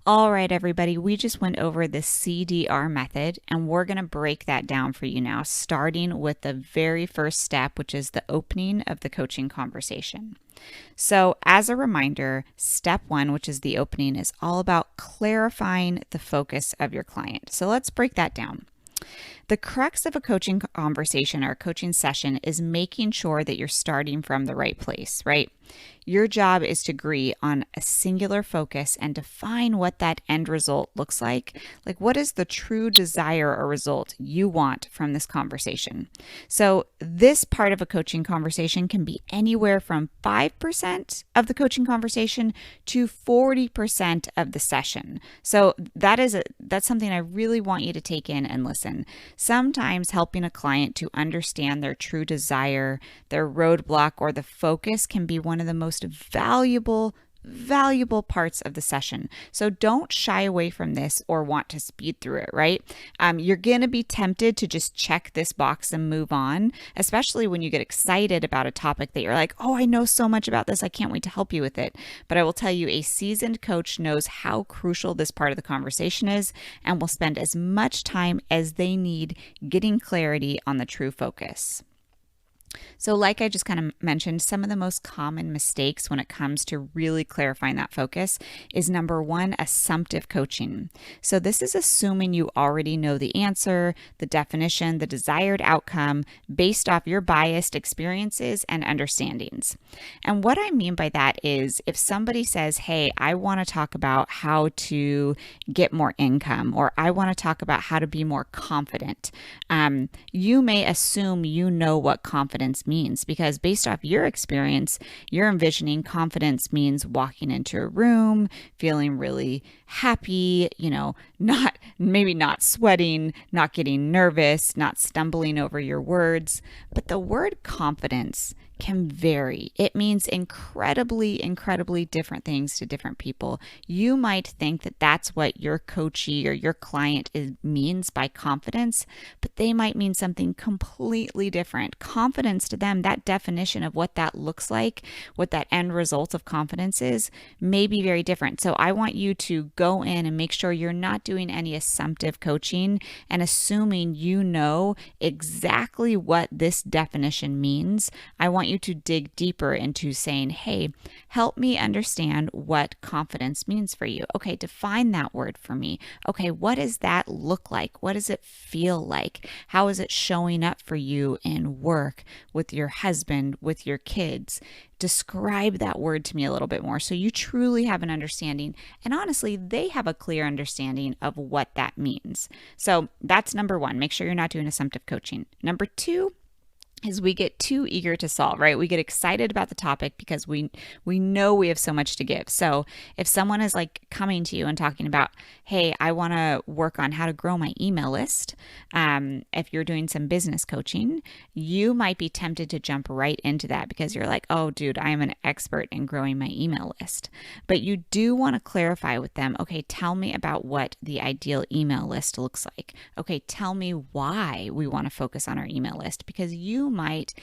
All right, everybody, we just went over the CDR method, and we're going to break that down for you now, starting with the very first step, which is the opening of the coaching conversation. So, as a reminder, step one, which is the opening, is all about clarifying the focus of your client. So, let's break that down. The crux of a coaching conversation or a coaching session is making sure that you're starting from the right place, right? Your job is to agree on a singular focus and define what that end result looks like. Like, what is the true desire or result you want from this conversation? So, this part of a coaching conversation can be anywhere from 5% of the coaching conversation to 40% of the session. So, that's something I really want you to take in and listen. Sometimes helping a client to understand their true desire, their roadblock, or the focus can be one of the most valuable parts of the session. So don't shy away from this or want to speed through it, right? You're going to be tempted to just check this box and move on, especially when you get excited about a topic that you're like, oh, I know so much about this. I can't wait to help you with it. But I will tell you, a seasoned coach knows how crucial this part of the conversation is and will spend as much time as they need getting clarity on the true focus. So like I just kind of mentioned, some of the most common mistakes when it comes to really clarifying that focus is number one, assumptive coaching. So this is assuming you already know the answer, the definition, the desired outcome based off your biased experiences and understandings. And what I mean by that is if somebody says, hey, I want to talk about how to get more income, or I want to talk about how to be more confident, you may assume you know what confidence means because based off your experience, you're envisioning confidence means walking into a room, feeling really happy, not sweating, not getting nervous, not stumbling over your words. But the word confidence can vary. It means incredibly different things to different people. You might think that that's what your coachee or your client means by confidence, but they might mean something completely different. Confidence to them, that definition of what that looks like, what that end result of confidence is, may be very different. So I want you to go in and make sure you're not doing any assumptive coaching and assuming you know exactly what this definition means. I want you to dig deeper into saying, hey, help me understand what confidence means for you. Okay, define that word for me. Okay, what does that look like? What does it feel like? How is it showing up for you in work, with your husband, with your kids? Describe that word to me a little bit more so you truly have an understanding. And honestly, they have a clear understanding of what that means. So that's number one. Make sure you're not doing assumptive coaching. Number two is we get too eager to solve, right? We get excited about the topic because we know we have so much to give. So if someone is like coming to you and talking about, hey, I want to work on how to grow my email list. If you're doing some business coaching, you might be tempted to jump right into that because you're like, oh, dude, I am an expert in growing my email list. But you do want to clarify with them, okay, tell me about what the ideal email list looks like. Okay, tell me why we want to focus on our email list, because you might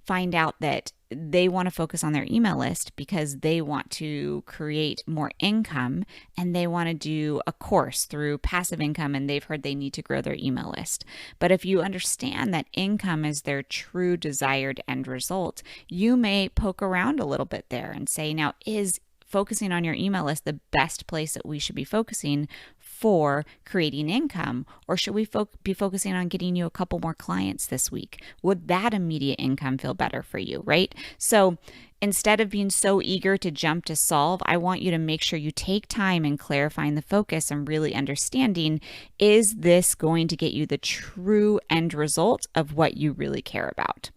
find out that they want to focus on their email list because they want to create more income and they want to do a course through passive income and they've heard they need to grow their email list. But if you understand that income is their true desired end result, you may poke around a little bit there and say, now, is focusing on your email list the best place that we should be focusing for creating income? Or should we be focusing on getting you a couple more clients this week? Would that immediate income feel better for you, right? So instead of being so eager to jump to solve, I want you to make sure you take time in clarifying the focus and really understanding, is this going to get you the true end result of what you really care about?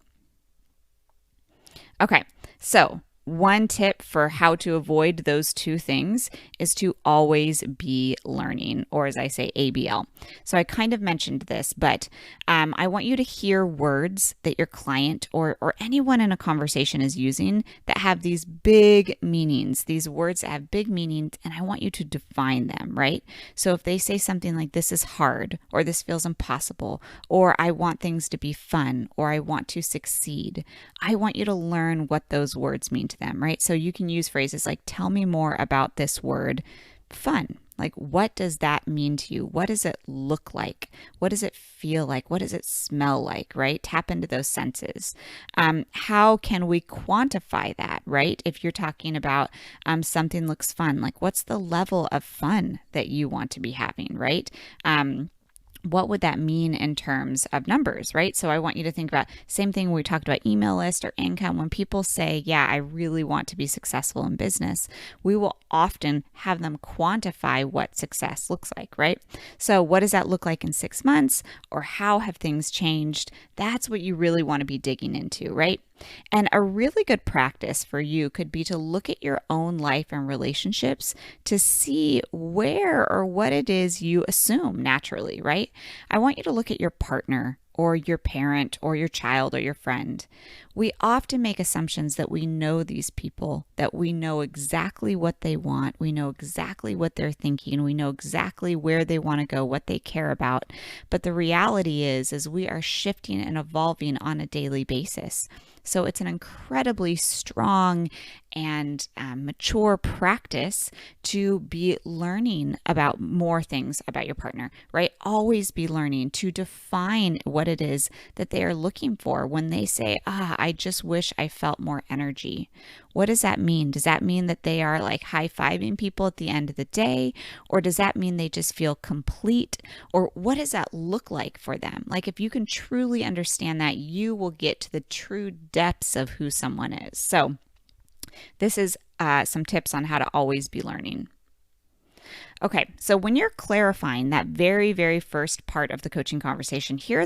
Okay, so one tip for how to avoid those two things is to always be learning, or as I say, ABL. So I kind of mentioned this, but I want you to hear words that your client or anyone in a conversation is using that have these big meanings, these words that have big meanings, and I want you to define them, right? So if they say something like, this is hard, or this feels impossible, or I want things to be fun, or I want to succeed, I want you to learn what those words mean to them, right? So you can use phrases like, tell me more about this word, fun, Like, what does that mean to you? What does it look like? What does it feel like? What does it smell like, right? Tap into those senses. How can we quantify that, right? If you're talking about something looks fun, like what's the level of fun that you want to be having, right? What would that mean in terms of numbers, right? So I want you to think about same thing when we talked about email list or income. When people say, yeah, I really want to be successful in business, we will often have them quantify what success looks like, right? So what does that look like in 6 months, or how have things changed? That's what you really want to be digging into, right? And a really good practice for you could be to look at your own life and relationships to see where or what it is you assume naturally, right? I want you to look at your partner or your parent or your child or your friend. We often make assumptions that we know these people, that we know exactly what they want, we know exactly what they're thinking, we know exactly where they want to go, what they care about. But the reality is we are shifting and evolving on a daily basis. So it's an incredibly strong and mature practice to be learning about more things about your partner, right? Always be learning to define what it is that they are looking for when they say, I just wish I felt more energy. What does that mean? Does that mean that they are like high-fiving people at the end of the day? Or does that mean they just feel complete? Or what does that look like for them? Like, if you can truly understand that, you will get to the true depths of who someone is. So this is some tips on how to always be learning. Okay, so when you're clarifying that very, very first part of the coaching conversation, here are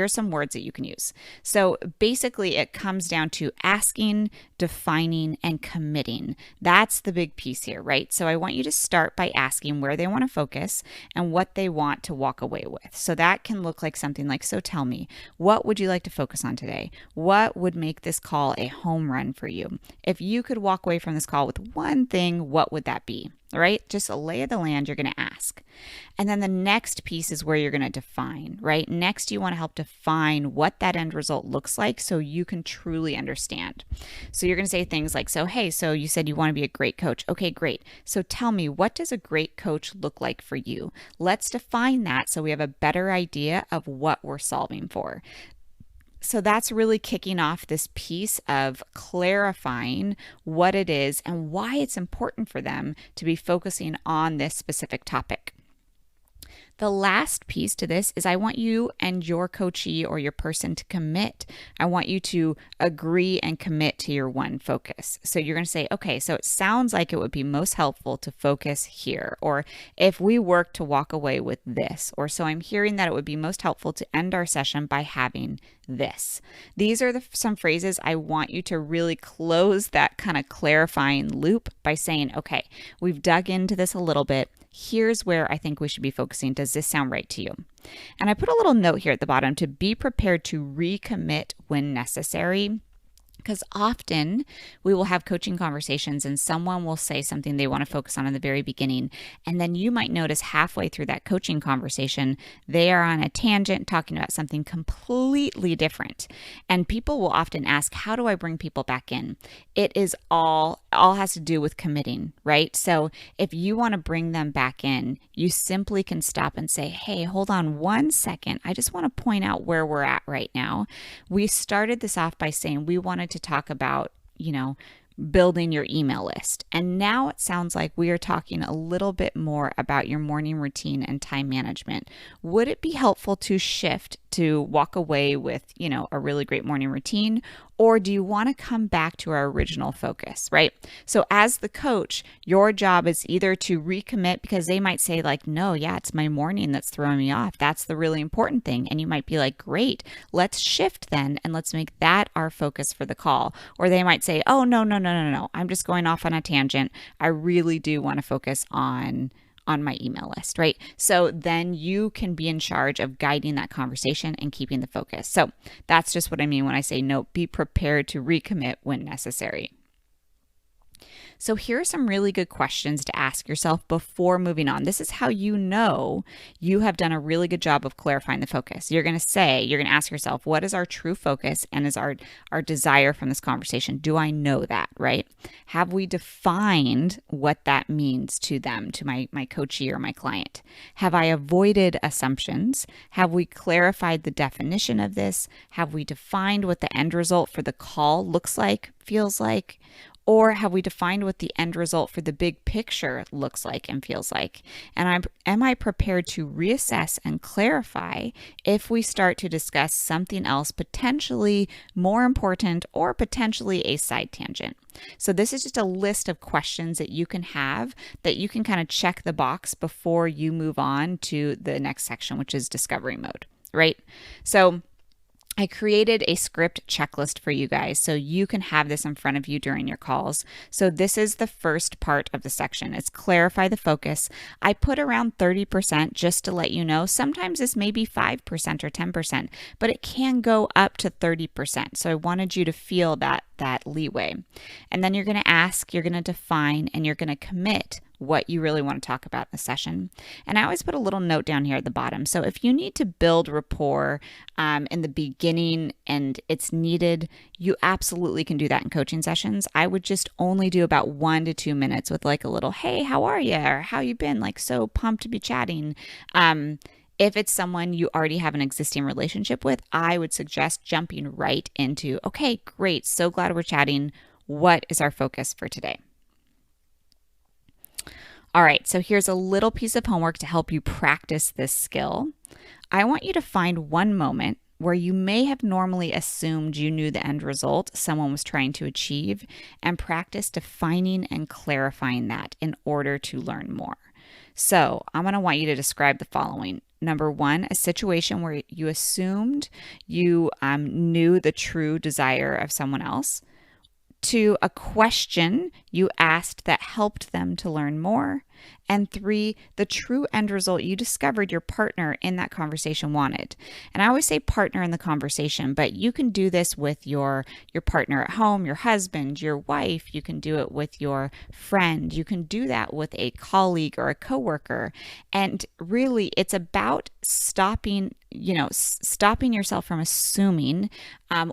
some words that you can use. So basically, it comes down to asking, defining, and committing. That's the big piece here, right? So I want you to start by asking where they want to focus and what they want to walk away with. So that can look like something like, so tell me, what would you like to focus on today? What would make this call a home run for you? If you could walk away from this call with one thing, what would that be? Right? Just a lay of the land, you're going to ask. And then the next piece is where you're going to define, right? Next, you want to help define what that end result looks like so you can truly understand. So you're going to say things like, so you said you want to be a great coach. Okay, great. So tell me, what does a great coach look like for you? Let's define that so we have a better idea of what we're solving for. So that's really kicking off this piece of clarifying what it is and why it's important for them to be focusing on this specific topic. The last piece to this is I want you and your coachee or your person to commit. I want you to agree and commit to your one focus. So you're going to say, okay, so it sounds like it would be most helpful to focus here. Or if we work to walk away with this. Or so I'm hearing that it would be most helpful to end our session by having this. These are some phrases I want you to really close that kind of clarifying loop by saying, okay, we've dug into this a little bit. Here's where I think we should be focusing. Does this sound right to you? And I put a little note here at the bottom to be prepared to recommit when necessary. Because often we will have coaching conversations and someone will say something they want to focus on in the very beginning. And then you might notice halfway through that coaching conversation, they are on a tangent talking about something completely different. And people will often ask, how do I bring people back in? It is all has to do with committing, right? So if you want to bring them back in, you simply can stop and say, hey, hold on 1 second. I just want to point out where we're at right now. We started this off by saying we wanted to talk about, building your email list. And now it sounds like we are talking a little bit more about your morning routine and time management. Would it be helpful to shift to walk away with, a really great morning routine? Or do you want to come back to our original focus, right? So as the coach, your job is either to recommit because they might say like, no, yeah, it's my morning that's throwing me off. That's the really important thing. And you might be like, great, let's shift then and let's make that our focus for the call. Or they might say, oh, no. I'm just going off on a tangent. I really do want to focus on my email list, right? So then you can be in charge of guiding that conversation and keeping the focus. So that's just what I mean when I say, no, be prepared to recommit when necessary. So here are some really good questions to ask yourself before moving on. This is how you know you have done a really good job of clarifying the focus. You're going to ask yourself, what is our true focus and is our desire from this conversation? Do I know that, right? Have we defined what that means to them, to my coachee or my client? Have I avoided assumptions? Have we clarified the definition of this? Have we defined what the end result for the call looks like, feels like? Or have we defined what the end result for the big picture looks like and feels like? And am I prepared to reassess and clarify if we start to discuss something else potentially more important or potentially a side tangent? So this is just a list of questions that you can have that you can kind of check the box before you move on to the next section, which is discovery mode, right? So I created a script checklist for you guys so you can have this in front of you during your calls. So this is the first part of the section. It's clarify the focus. I put around 30% just to let you know. Sometimes this may be 5% or 10%, but it can go up to 30%. So I wanted you to feel that leeway. And then you're going to ask, you're going to define, and you're going to commit what you really want to talk about in the session. And I always put a little note down here at the bottom. So if you need to build rapport in the beginning and it's needed, you absolutely can do that in coaching sessions. I would just only do about 1 to 2 minutes with like a little, hey, how are you? Or how you been? Like, so pumped to be chatting. If it's someone you already have an existing relationship with, I would suggest jumping right into, okay, great. So glad we're chatting. What is our focus for today? All right, so here's a little piece of homework to help you practice this skill. I want you to find one moment where you may have normally assumed you knew the end result someone was trying to achieve and practice defining and clarifying that in order to learn more. So I'm going to want you to describe the following. Number 1, a situation where you assumed you knew the true desire of someone else. 2, a question you asked that helped them to learn more. And 3, the true end result you discovered your partner in that conversation wanted. And I always say partner in the conversation, but you can do this with your partner at home, your husband, your wife. You can do it with your friend. You can do that with a colleague or a coworker. And really, it's about stopping yourself from assuming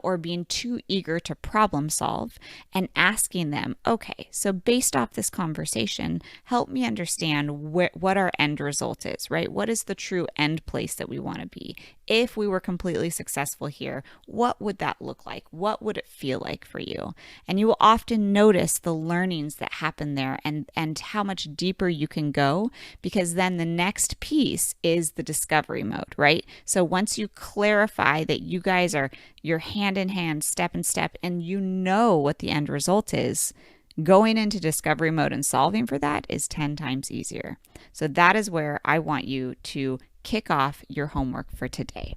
or being too eager to problem solve and asking them, okay, so based off this conversation, help me understand what our end result is, right? What is the true end place that we want to be? If we were completely successful here, what would that look like? What would it feel like for you? And you will often notice the learnings that happen there and how much deeper you can go, because then the next piece is the discovery mode, right? So once you clarify that you're hand in hand, step in step, and you know what the end result is, going into discovery mode and solving for that is 10 times easier. So that is where I want you to kick off your homework for today.